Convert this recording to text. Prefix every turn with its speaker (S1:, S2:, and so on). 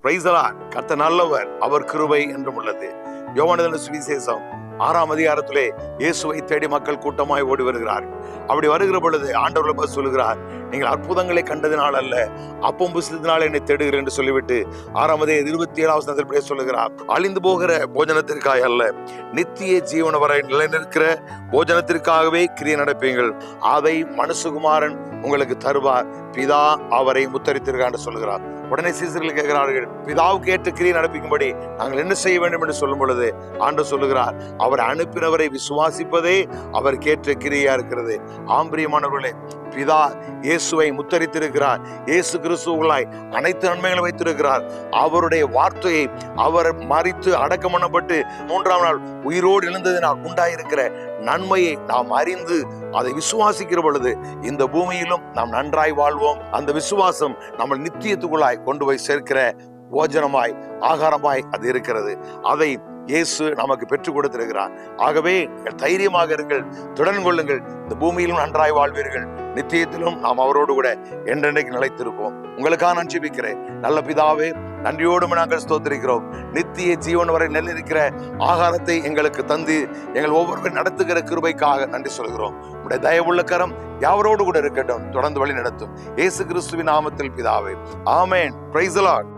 S1: Praise the Lord. கர்த்தர் நல்லவர், அவர் கிருபை என்றும் உள்ளது. யோவான் சுவிசேஷம் 6ஆம் அதிகாரத்திலே இயேசுவை தேடி மக்கள் கூட்டமாய் ஓடி வருகிறார்கள். அப்படி வருகிற பொழுது ஆண்டவர் சொல்லுகிறார், நீங்கள் அற்புதங்களை கண்டதினால் அல்ல, அப்பம் புசித்ததினால் என்னை தேடுகிறேன் என்று சொல்லிவிட்டு 6ஆம் அதிகாரம் 27 சொல்லுகிறார், அழிந்து போகிற போஜனத்திற்காக அல்ல, நித்திய ஜீவன வரை நிலைநிற்கிற போஜனத்திற்காகவே கிரியை நடப்பீங்கள், அதை மனுஷகுமாரன் உங்களுக்கு தருவார், பிதா அவரை முத்தரித்திருக்கார் என்று சொல்லுகிறார். உடனே சீசர்கள் கேட்கிறார்கள், பிதாவுக்கு ஏற்ற கிரியை நடப்பிக்கும்படி நாங்கள் என்ன செய்ய வேண்டும் என்று சொல்லும் பொழுது ஆண்டவர் சொல்லுகிறார், அவர் அனுப்பினவரை விசுவாசிப்பதே அவர் கேட்ட கிரியா இருக்கிறது. ஆம்பிரியமானவர்களே, பிதா இயேசுவை முத்தரித்திருக்கிறார். இயேசு கிறிஸ்துவுக்குள்ளாய் அனைத்து நன்மைகளை வைத்திருக்கிறார். அவருடைய வார்த்தையை, அவர் மரித்து அடக்கம் பண்ணப்பட்டு 3ஆம் நாள் உயிரோடு எழுந்ததினால் உண்டாயிருக்கிற நன்மையை நாம் அறிந்து அதை விசுவாசிக்கிற பொழுது இந்த பூமியிலும் நாம் நன்றாய் வாழ்வோம். அந்த விசுவாசம் நம்ம நித்தியத்துக்குள்ளாய் கொண்டு போய் சேர்க்கிற போஜனமாய், ஆகாரமாய் அது இருக்கிறது. அதை இயேசு நமக்கு பெற்றுக் கொடுத்திருக்கிறார். ஆகவே தைரியமாக இருங்கள், தொடர்ந்து கொள்ளுங்கள். இந்த பூமியிலும் நன்றாய் வாழ்வீர்கள், நித்தியத்திலும் நாம் அவரோடு கூட என்றென்றைக்கு நிலைத்திருப்போம். உங்களுக்காக நான் ஜெபிக்கிறேன். நல்ல பிதாவே, நன்றியோடு நாங்கள் ஸ்தோத்திரிக்கிறோம். நித்திய ஜீவன் வரை நிலைநிற்கிற ஆகாரத்தை எங்களுக்கு தந்து எங்கள் ஒவ்வொருவரும் நடத்துகிற கிருபைக்காக நன்றி சொல்கிறோம். உடைய தயவுள்ள கரம் யாவரோடு கூட இருக்கட்டும், தொடர்ந்து வழி நடத்தும். இயேசு கிறிஸ்துவின் நாமத்தில் பிதாவே, ஆமென். Praise the Lord.